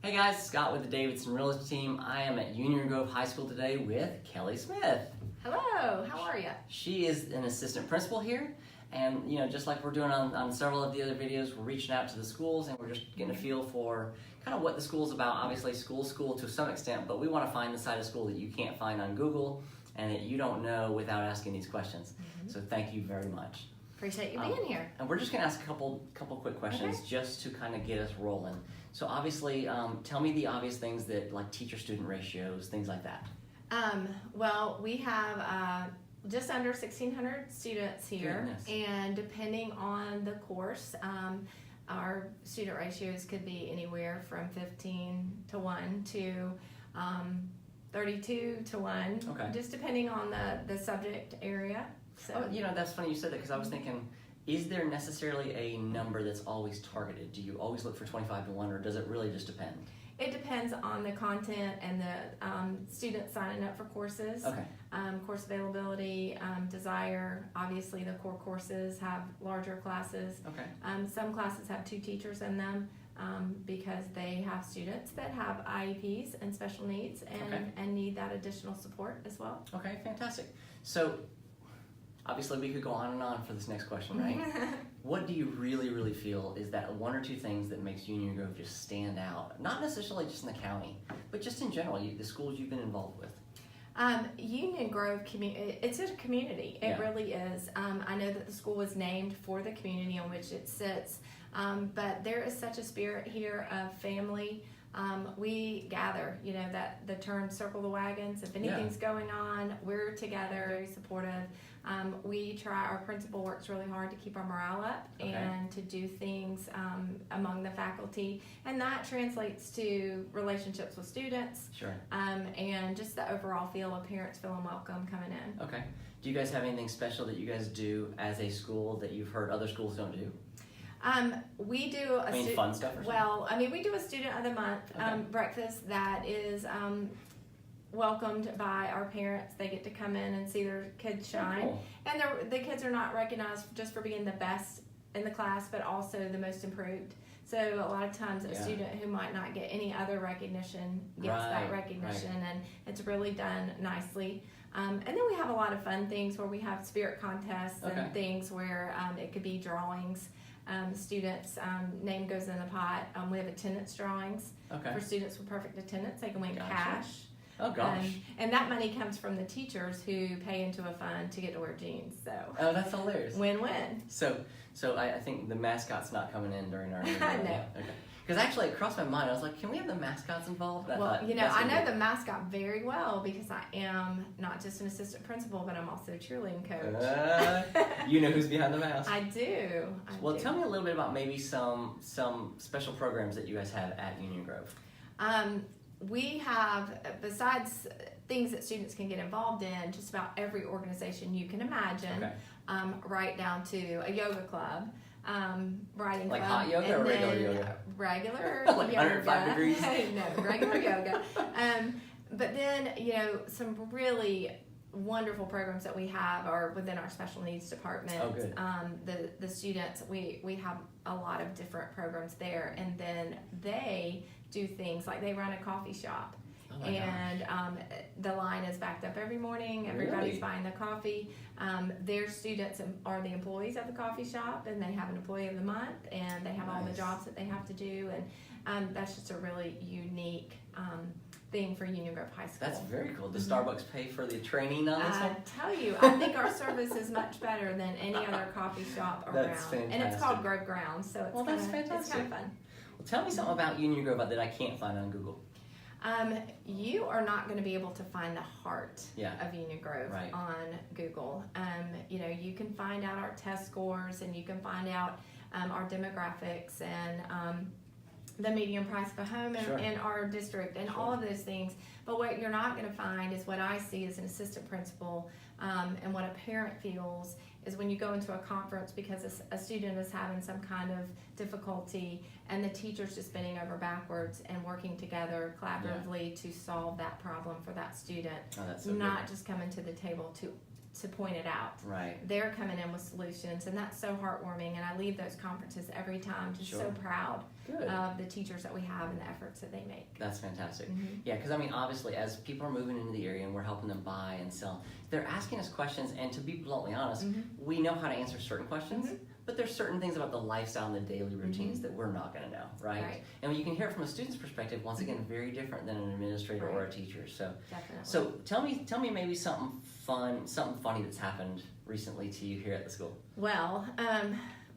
Hey guys, Scott with the Davidson Realty team. I am at Union Grove High School today with Kelli Smith. Hello, how are you? She is an assistant principal here, and just like we're doing on several of the other videos, we're reaching out to the schools and we're just getting a feel for kind of what the school's about. Obviously school to some extent, but we want to find the side of school that you can't find on Google and that you don't know without asking these questions. So thank you very much. Appreciate you being here. And we're just going to ask a couple quick questions just to kind of get us rolling. So obviously, tell me the obvious things that like teacher-student ratios, things like that. Well, we have just under 1,600 students here. Goodness. And depending on the course, our student ratios could be anywhere from 15 to 1 to 32 to 1, just depending on the subject area. So, that's funny you said that because I was thinking, is there necessarily a number that's always targeted? Do you always look for 25 to 1, or does it really just depend? It depends on the content and the students signing up for courses, course availability, desire. Obviously, the core courses have larger classes. Some classes have 2 teachers in them because they have students that have IEPs and special needs and need that additional support as well. Okay, fantastic. So, obviously, we could go on and on for this next question, right? What do you really feel is that 1 or 2 things that makes Union Grove just stand out? Not necessarily just in the county, but just in general, the schools you've been involved with. Union Grove, it's a community. It really is. I know that the school was named for the community in which it sits, but there is such a spirit here of family. We gather, that the term circle the wagons. If anything's going on, we're together, very supportive. Our principal works really hard to keep our morale up and to do things among the faculty, and that translates to relationships with students. And just the overall feel of parents feeling welcome coming in. Do you guys have anything special that you guys do as a school that you've heard other schools don't do? We do fun stuff or something? Well, we do a student of the month breakfast that is welcomed by our parents. They get to come in and see their kids shine. And the kids are not recognized just for being the best in the class, but also the most improved. So a lot of times a student who might not get any other recognition gets that recognition, and it's really done nicely. And then we have a lot of fun things where we have spirit contests and things where it could be drawings. Students' name goes in the pot. We have attendance drawings for students with perfect attendance. They can win cash. Oh gosh! And that money comes from the teachers who pay into a fund to get to wear jeans. So that's hilarious. Win-win. So I think the mascot's not coming in during our. No. Because actually, it crossed my mind. I was like, can we have the mascots involved? Well, I know the mascot very well because I am not just an assistant principal, but I'm also a cheerleading coach. You know who's behind the mask? I do. Tell me a little bit about maybe some special programs that you guys have at Union Grove. We have, besides things that students can get involved in, just about every organization you can imagine, right down to a yoga club. Writing like club, hot yoga or regular yoga? Regular like yoga. 105 degrees? No, regular yoga. But then, some really wonderful programs that we have are within our special needs department. Oh, good. The students, we have a lot of different programs there, and then they do things like they run a coffee shop. And the line is backed up every morning. Everybody's buying the coffee. Their students are the employees of the coffee shop, and they have an employee of the month, and they have all the jobs that they have to do, and that's just a really unique thing for Union Grove High School. That's very cool. Does Starbucks pay for the training on this one? I tell you, I think our service is much better than any other coffee shop around. That's fantastic. And it's called Grove Grounds, so it's fantastic. It's kind of fun. Well, tell me something about Union Grove that I can't find on Google. You are not going to be able to find the heart of Union Grove on Google. You can find out our test scores, and you can find out our demographics and the median price of a home in our district and all of those things. But what you're not going to find is what I see as an assistant principal and what a parent feels is when you go into a conference because a student is having some kind of difficulty and the teacher's just bending over backwards and working together collaboratively to solve that problem for that student. Oh, that's so not good. Just coming to the table to point it out. Right. They're coming in with solutions, and that's so heartwarming, and I leave those conferences every time just so proud of the teachers that we have and the efforts that they make. That's fantastic. Mm-hmm. Yeah, because I mean, obviously, as people are moving into the area and we're helping them buy and sell, they're asking us questions, and to be bluntly honest, we know how to answer certain questions, but there's certain things about the lifestyle and the daily routines that we're not going to know, right? And when you can hear it from a student's perspective, once again, very different than an administrator or a teacher. So, definitely. So tell me maybe something fun, something funny that's happened recently to you here at the school. Well,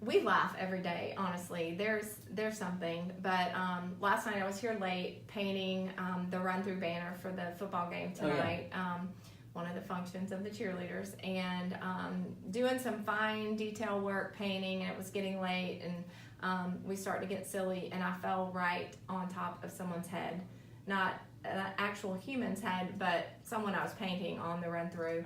we laugh every day, honestly. There's something, but last night I was here late painting the run-through banner for the football game tonight, one of the functions of the cheerleaders, and doing some fine detail work painting, and it was getting late, and we started to get silly, and I fell right on top of someone's head. Not an actual human's head, but someone I was painting on the run-through,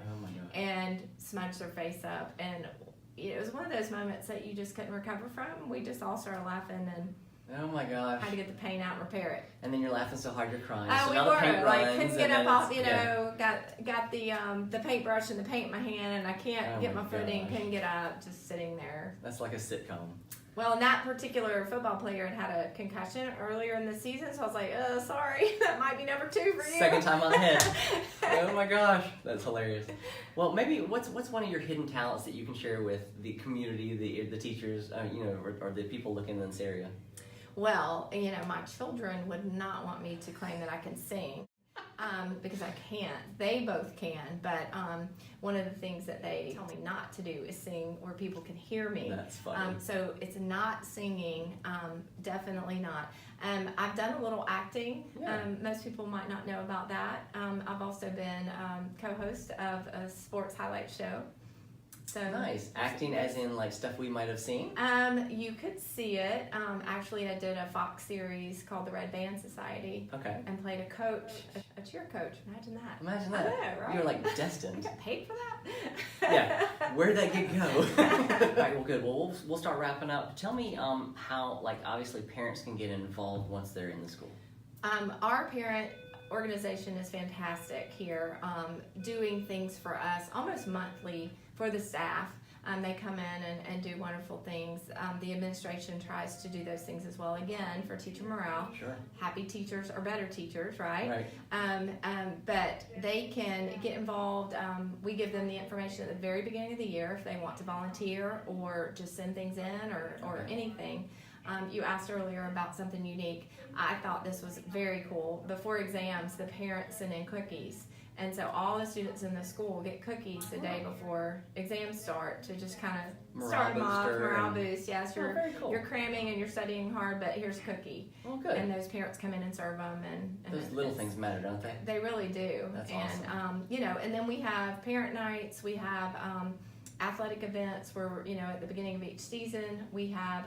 and smudged their face up, and it was one of those moments that you just couldn't recover from. We just all started laughing and oh my gosh, had to get the paint out and repair it. And then you're laughing so hard you're crying. Oh, so we now were the paint like runs, couldn't get up off, got the paintbrush and the paint in my hand, and I can't get my footing. Couldn't get up, just sitting there. That's like a sitcom. Well, and that particular football player had a concussion earlier in the season, so I was like, sorry, that might be number 2 for you. Second time on the head. Oh my gosh, that's hilarious. Well, maybe what's one of your hidden talents that you can share with the community, the teachers, or the people looking in this area? Well, my children would not want me to claim that I can sing. Because I can't. They both can, but one of the things that they tell me not to do is sing where people can hear me. That's funny. So it's not singing, definitely not. I've done a little acting. Yeah. Most people might not know about that. I've also been co-host of a sports highlight show. So nice. Acting as in like stuff we might have seen? You could see it. Actually, I did a Fox series called The Red Band Society. Okay. And played a coach, a cheer coach. Imagine that. Imagine that. I know, right? You were like destined. I got paid for that? Yeah. Where did that gig go? All right, well, good. Well, we'll start wrapping up. Tell me how, like, obviously parents can get involved once they're in the school. Our parent organization is fantastic here, doing things for us almost monthly for the staff. They come in and do wonderful things. The administration tries to do those things as well, again, for teacher morale. Sure. Happy teachers are better teachers, right? Right. But they can get involved. We give them the information at the very beginning of the year if they want to volunteer or just send things in or anything. You asked earlier about something unique. I thought this was very cool. Before exams, the parents send in cookies. And so all the students in the school get cookies the day before exams start to just kind of start them off, morale boost. Yes, you're cramming and you're studying hard, but here's a cookie. Oh, good. And those parents come in and serve them. And those little things matter, don't they? They really do. That's awesome. And then we have parent nights. We have athletic events where, at the beginning of each season, we have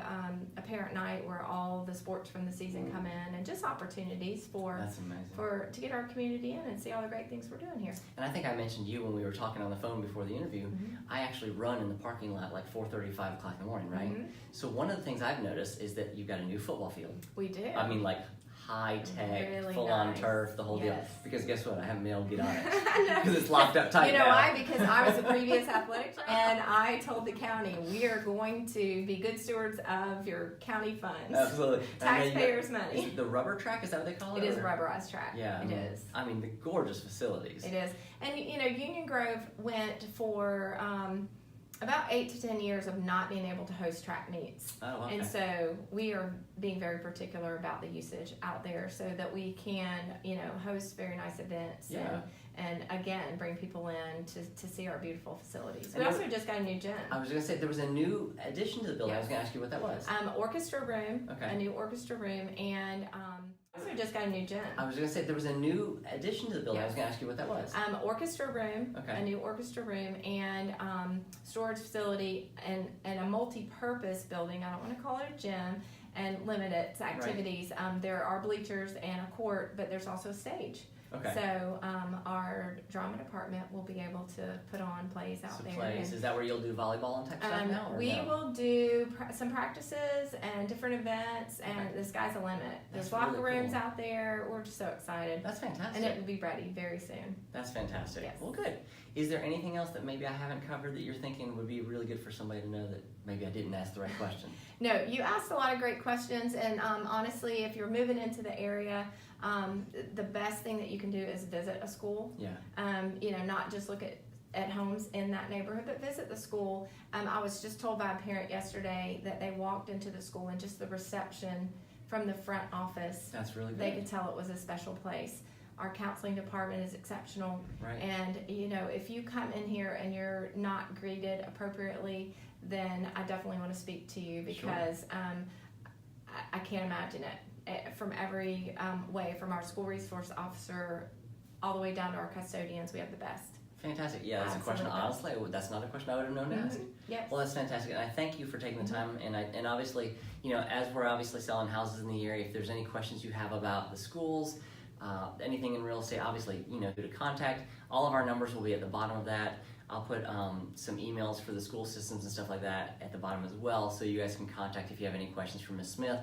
a parent night where all the sports from the season come in, and just opportunities That's amazing. to get our community in and see all the great things we're doing here. And I think I mentioned you when we were talking on the phone before the interview. I actually run in the parking lot like 4:30, 5 o'clock in the morning, right? So one of the things I've noticed is that you've got a new football field. We do. I mean, like high-tech, really full-on nice. turf, the whole deal. Yes. Because guess what? I haven't been able to get on it. Because it's locked up tight now. Why? Because I was a previous athletic trainer, and I told the county, we are going to be good stewards of your county funds. Absolutely. Taxpayers' money. Is it the rubber track? Is that what they call it? It is a rubberized track. Yeah. It is. I mean, the gorgeous facilities. It is. And, Union Grove went for about 8 to 10 years of not being able to host track meets. Oh, okay. And so we are being very particular about the usage out there so that we can, host very nice events. Yeah. And again, bring people in to see our beautiful facilities. And We also just got a new gym. I was going to say, there was a new addition to the building. Yes. I was going to ask you what that was. Orchestra room. Okay. A new orchestra room, and also just got a new gym. I was going to say, there was a new addition to the building. Yes. I was going to ask you what that was. Orchestra room. Okay. A new orchestra room, and storage facility, and a multi-purpose building. I don't want to call it a gym and limit it to activities. There are bleachers and a court, but there's also a stage. Okay. So our drama department will be able to put on plays out there. Plays. Is that where you'll do volleyball and type stuff now? Or we no? will do some practices and different events, and the sky's the limit. There's That's locker really rooms cool. out there. We're just so excited. That's fantastic. And it will be ready very soon. That's fantastic. Yes. Well, good. Is there anything else that maybe I haven't covered that you're thinking would be really good for somebody to know that maybe I didn't ask the right question? No, you asked a lot of great questions, and honestly, if you're moving into the area, the best thing that you can do is visit a school. Yeah. Not just look at homes in that neighborhood, but visit the school. I was just told by a parent yesterday that they walked into the school and just the reception from the front office, That's really good. they could tell it was a special place. Our counseling department is exceptional. Right. And, if you come in here and you're not greeted appropriately, then I definitely want to speak to you because I can't imagine it. From every way, from our school resource officer all the way down to our custodians, we have the best. Fantastic. Yeah, that's a question. Honestly, that's not a question I would have known to ask. Yes. Well, that's fantastic, and I thank you for taking the time. And obviously, as we're obviously selling houses in the area, if there's any questions you have about the schools, anything in real estate, obviously, who to contact. All of our numbers will be at the bottom of that. I'll put some emails for the school systems and stuff like that at the bottom as well, so you guys can contact if you have any questions for Ms. Smith,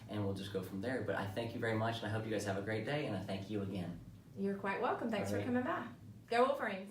and we'll just go from there. But I thank you very much, and I hope you guys have a great day, and I thank you again. You're quite welcome. Thanks for coming by. Go Wolverines.